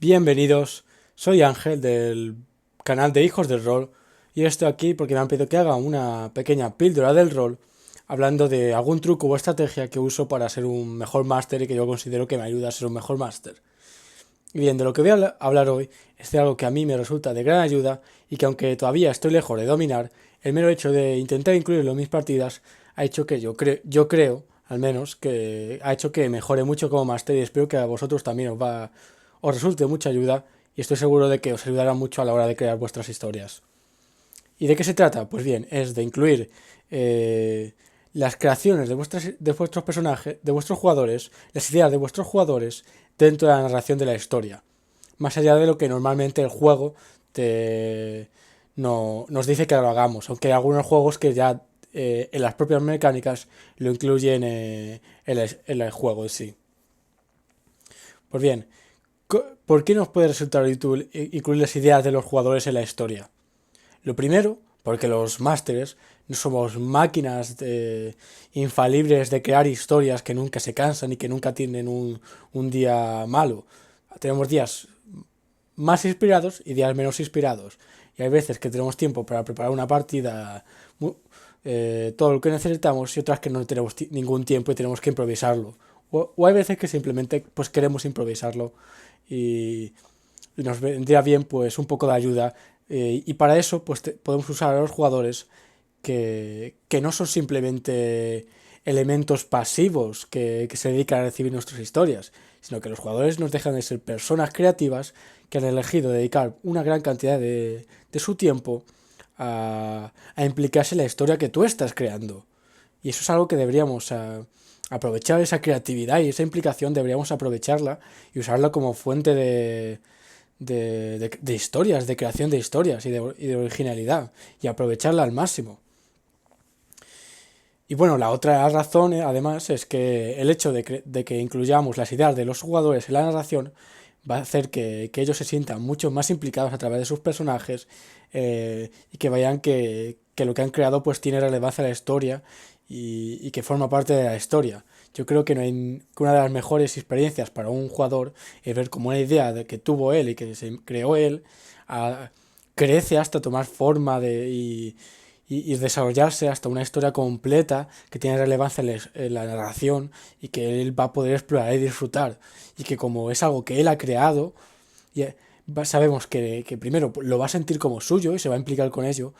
Bienvenidos, soy Ángel del canal de Hijos del Rol y estoy aquí porque me han pedido que haga una pequeña píldora del rol hablando de algún truco o estrategia que uso para ser un mejor máster y que yo considero que me ayuda a ser un mejor máster. Y bien, de lo que voy a hablar hoy es de algo que a mí me resulta de gran ayuda y que aunque todavía estoy lejos de dominar, el mero hecho de intentar incluirlo en mis partidas ha hecho que yo creo, al menos, que ha hecho que mejore mucho como máster y espero que a vosotros también os resulte de mucha ayuda y estoy seguro de que os ayudará mucho a la hora de crear vuestras historias. ¿Y de qué se trata? Pues bien, es de incluir las creaciones de vuestros personajes, de vuestros jugadores, las ideas de vuestros jugadores dentro de la narración de la historia. Más allá de lo que normalmente el juego nos dice que lo hagamos, aunque hay algunos juegos que ya en las propias mecánicas lo incluyen en el juego en sí. Pues bien, ¿por qué nos puede resultar útil incluir las ideas de los jugadores en la historia? Lo primero, porque los másteres no somos máquinas infalibles de crear historias que nunca se cansan y que nunca tienen un día malo. Tenemos días más inspirados y días menos inspirados. Y hay veces que tenemos tiempo para preparar una partida, todo lo que necesitamos, y otras que no tenemos ningún tiempo y tenemos que improvisarlo. O hay veces que simplemente pues queremos improvisarlo y, y nos vendría bien pues un poco de ayuda y para eso pues podemos usar a los jugadores que no son simplemente elementos pasivos que se dedican a recibir nuestras historias, sino que los jugadores nos dejan de ser personas creativas que han elegido dedicar una gran cantidad de su tiempo a implicarse en la historia que tú estás creando. Y eso es algo que deberíamos aprovechar, esa creatividad y esa implicación deberíamos aprovecharla y usarla como fuente de historias, de creación de historias y de originalidad y aprovecharla al máximo. Y bueno, la otra razón, además, es que el hecho de que incluyamos las ideas de los jugadores en la narración va a hacer que ellos se sientan mucho más implicados a través de sus personajes y que vayan que lo que han creado pues tiene relevancia a la historia y que forma parte de la historia. Yo creo que, no hay, que una de las mejores experiencias para un jugador es ver cómo una idea que tuvo él y que se creó él crece hasta tomar forma y desarrollarse hasta una historia completa que tiene relevancia en la narración y que él va a poder explorar y disfrutar. Y que como es algo que él ha creado, sabemos que primero lo va a sentir como suyo y se va a implicar con ello.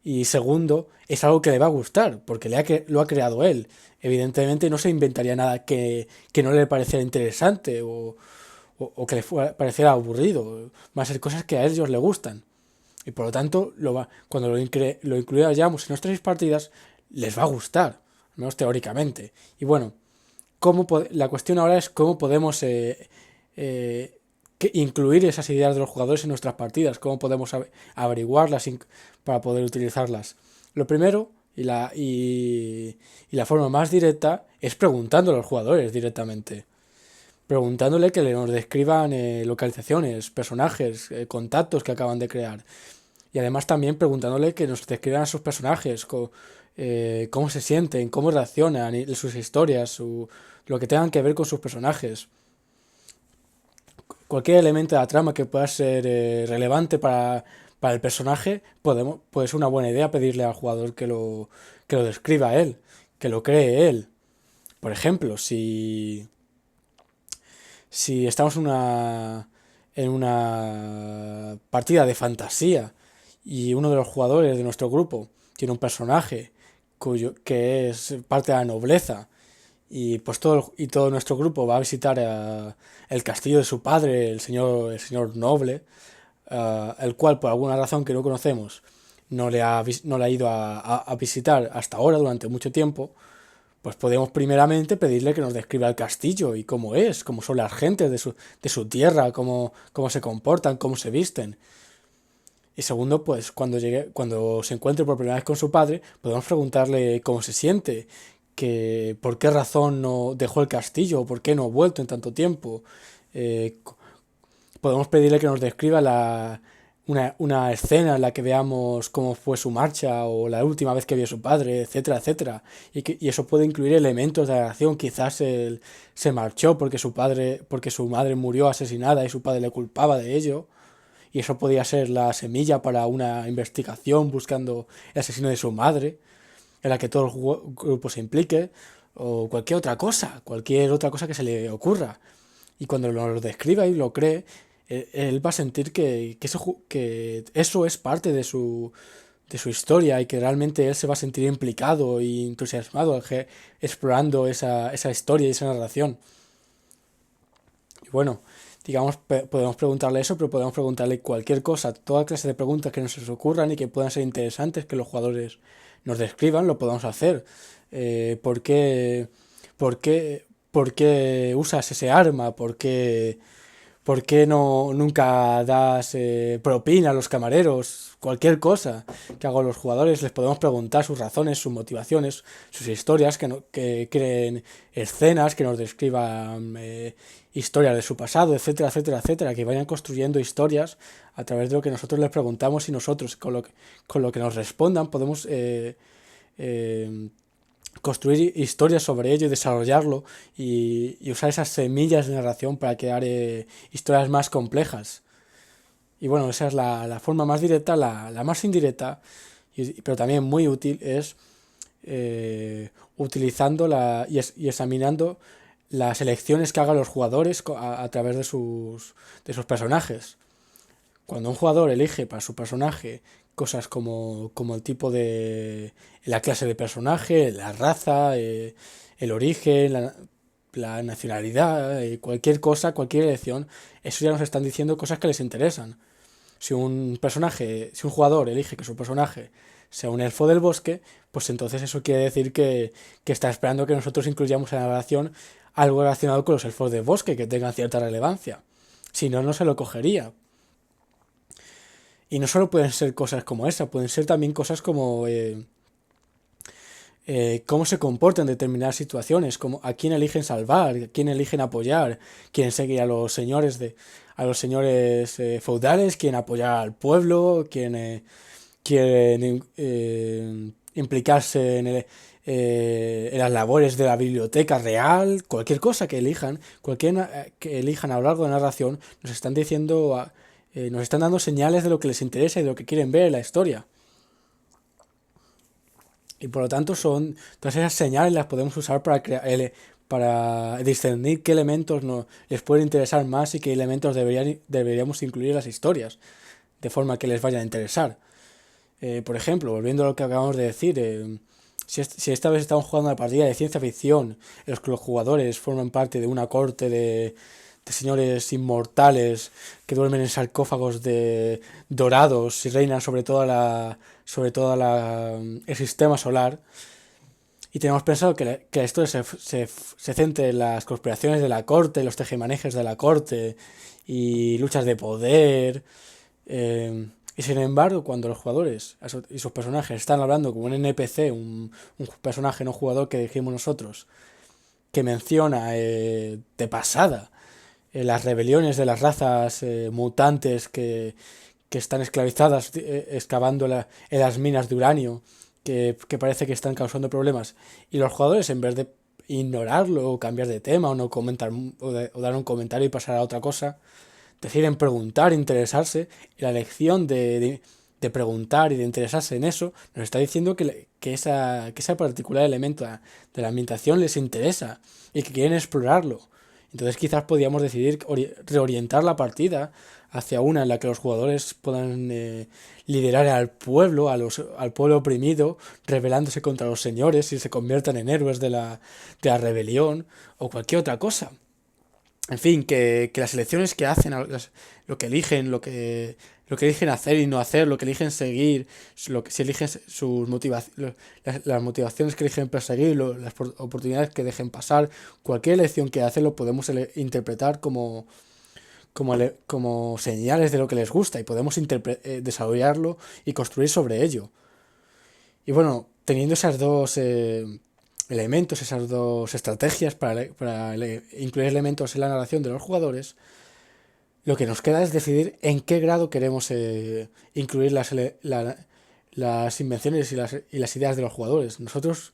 Y segundo, es algo que le va a gustar, porque lo ha creado él. Evidentemente no se inventaría nada que no le pareciera interesante o que le pareciera aburrido. Va a ser cosas que a ellos le gustan. Y por lo tanto, cuando lo incluyamos en nuestras partidas, les va a gustar, al menos teóricamente. Y bueno, la cuestión ahora es cómo podemos incluir esas ideas de los jugadores en nuestras partidas, cómo podemos averiguarlas para poder utilizarlas. Lo primero y la forma más directa es preguntando a los jugadores directamente. Preguntándole que nos describan localizaciones, personajes, contactos que acaban de crear. Y además también preguntándole que nos describan a sus personajes, cómo se sienten, cómo reaccionan, y sus historias, lo que tengan que ver con sus personajes. Cualquier elemento de la trama que pueda ser relevante para el personaje, puede ser una buena idea pedirle al jugador que lo describa él, que lo cree él. Por ejemplo, si estamos en una partida de fantasía y uno de los jugadores de nuestro grupo tiene un personaje que es parte de la nobleza y pues todo nuestro grupo va a visitar el castillo de su padre, el señor noble, el cual por alguna razón que no conocemos no le ha ido a visitar hasta ahora durante mucho tiempo, pues podemos primeramente pedirle que nos describa el castillo y cómo es, cómo son las gentes de su tierra, cómo se comportan, cómo se visten. Y segundo, pues cuando se encuentre por primera vez con su padre, podemos preguntarle cómo se siente, que por qué razón no dejó el castillo, por qué no ha vuelto en tanto tiempo. Eh, Podemos pedirle que nos describa una escena en la que veamos cómo fue su marcha o la última vez que vio a su padre, etcétera, etcétera. Y eso puede incluir elementos de la acción. Quizás él se marchó porque su madre murió asesinada y su padre le culpaba de ello. Y eso podía ser la semilla para una investigación buscando el asesino de su madre, en la que todo el grupo se implique, o cualquier otra cosa que se le ocurra. Y cuando lo describa y lo cree, él va a sentir que eso es parte de su historia y que realmente él se va a sentir implicado y entusiasmado explorando esa historia y esa narración. Y bueno, digamos, podemos preguntarle eso, pero podemos preguntarle cualquier cosa, toda clase de preguntas que nos se ocurran y que puedan ser interesantes, que los jugadores nos describan, lo podemos hacer. ¿Por qué, por qué usas ese arma? ¿Por qué no nunca das propina a los camareros? Cualquier cosa que hagan los jugadores les podemos preguntar sus razones, sus motivaciones, sus historias, que creen escenas, que nos describan historias de su pasado, etcétera, etcétera, etcétera, que vayan construyendo historias a través de lo que nosotros les preguntamos y nosotros con lo que nos respondan podemos eh, construir historias sobre ello y desarrollarlo y usar esas semillas de narración para crear historias más complejas. Y bueno, esa es la forma más directa, la más indirecta, pero también muy útil, es utilizando y examinando las elecciones que hagan los jugadores a través de sus personajes. Cuando un jugador elige para su personaje cosas como el tipo de... la clase de personaje, la raza, el origen, la nacionalidad, cualquier cosa, cualquier elección, eso ya nos están diciendo cosas que les interesan. Si si un jugador elige que su personaje sea un elfo del bosque, pues entonces eso quiere decir que está esperando que nosotros incluyamos en la narración algo relacionado con los elfos del bosque, que tengan cierta relevancia. Si no, no se lo cogería. Y no solo pueden ser cosas como esa, pueden ser también cosas como cómo se comportan en determinadas situaciones, como a quién eligen salvar, a quién eligen apoyar, quién seguir a los a los señores feudales, quién apoyar al pueblo, quién quieren implicarse en las labores de la biblioteca real, cualquier cosa que elijan, que elijan a lo largo de la narración, nos están diciendo nos están dando señales de lo que les interesa y de lo que quieren ver en la historia. Y por lo tanto todas esas señales las podemos usar para discernir qué elementos les pueden interesar más y qué elementos deberíamos incluir en las historias, de forma que les vaya a interesar. Por ejemplo, volviendo a lo que acabamos de decir, si esta vez estamos jugando una partida de ciencia ficción en los que los jugadores forman parte de una corte de señores inmortales que duermen en sarcófagos dorados y reinan sobre el sistema solar. Y tenemos pensado que esto se centre en las conspiraciones de la corte, los tejemanejes de la corte y luchas de poder. Y sin embargo, cuando los jugadores y sus personajes están hablando como un NPC, un personaje no jugador que dijimos nosotros, que menciona de pasada las rebeliones de las razas mutantes que están esclavizadas excavando en las minas de uranio, que parece que están causando problemas. Y los jugadores, en vez de ignorarlo o cambiar de tema o no comentar o dar un comentario y pasar a otra cosa, deciden preguntar, interesarse. Y la elección de preguntar y de interesarse en eso nos está diciendo que ese particular elemento de la ambientación les interesa y que quieren explorarlo. Entonces quizás podíamos decidir reorientar la partida hacia una en la que los jugadores puedan liderar al pueblo, al pueblo oprimido, rebelándose contra los señores y se conviertan en héroes de la rebelión o cualquier otra cosa. En fin, que las elecciones que hacen, lo que eligen, lo que eligen hacer y no hacer, lo que eligen seguir, si eligen las motivaciones que eligen perseguir, las oportunidades que dejen pasar, cualquier elección que hacen lo podemos interpretar como señales de lo que les gusta y podemos desarrollarlo y construir sobre ello. Y bueno, teniendo esas dos elementos, esas dos estrategias para incluir elementos en la narración de los jugadores, Lo que nos queda es decidir en qué grado queremos incluir las invenciones y las ideas de los jugadores. Nosotros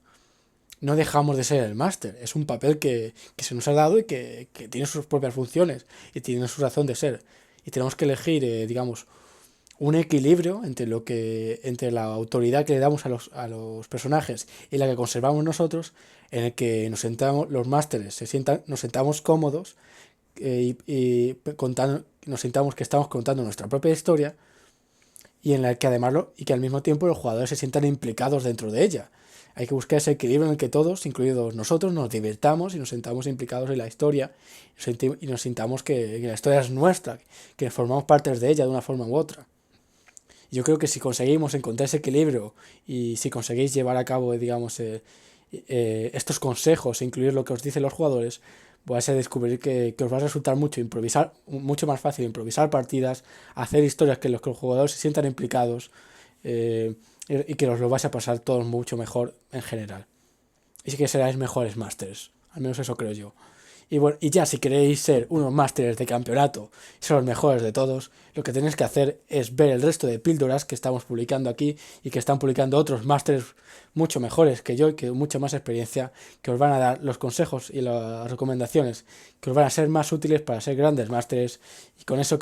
no dejamos de ser el máster. Es un papel que se nos ha dado y que tiene sus propias funciones y tiene su razón de ser. Y tenemos que elegir, digamos, un equilibrio entre la autoridad que le damos a los personajes y la que conservamos nosotros, en el que los másteres nos sentamos cómodos nos sintamos que estamos contando nuestra propia historia y en la que y que al mismo tiempo los jugadores se sientan implicados dentro de ella. Hay que buscar ese equilibrio en el que todos, incluidos nosotros, nos divirtamos y nos sintamos implicados en la historia y nos sintamos que la historia es nuestra, que formamos parte de ella de una forma u otra. Yo creo que si conseguimos encontrar ese equilibrio y si conseguís llevar a cabo, digamos, estos consejos e incluir lo que os dicen los jugadores, vais a descubrir que os va a resultar mucho más fácil improvisar partidas, hacer historias que los jugadores se sientan implicados y que os lo vais a pasar todos mucho mejor en general. Y sí que seráis mejores másters, al menos eso creo yo. Y bueno, y ya si queréis ser unos másteres de campeonato y ser los mejores de todos, lo que tenéis que hacer es ver el resto de píldoras que estamos publicando aquí y que están publicando otros másteres mucho mejores que yo y que mucha más experiencia, que os van a dar los consejos y las recomendaciones que os van a ser más útiles para ser grandes másteres. Y con eso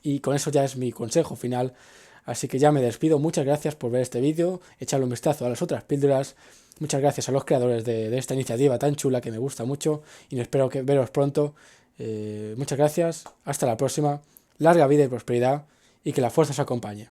y con eso ya es mi consejo final. Así que ya me despido. Muchas gracias por ver este vídeo. Echadle un vistazo a las otras píldoras. Muchas gracias a los creadores de esta iniciativa tan chula que me gusta mucho y espero veros pronto. Muchas gracias, hasta la próxima, larga vida y prosperidad y que la fuerza os acompañe.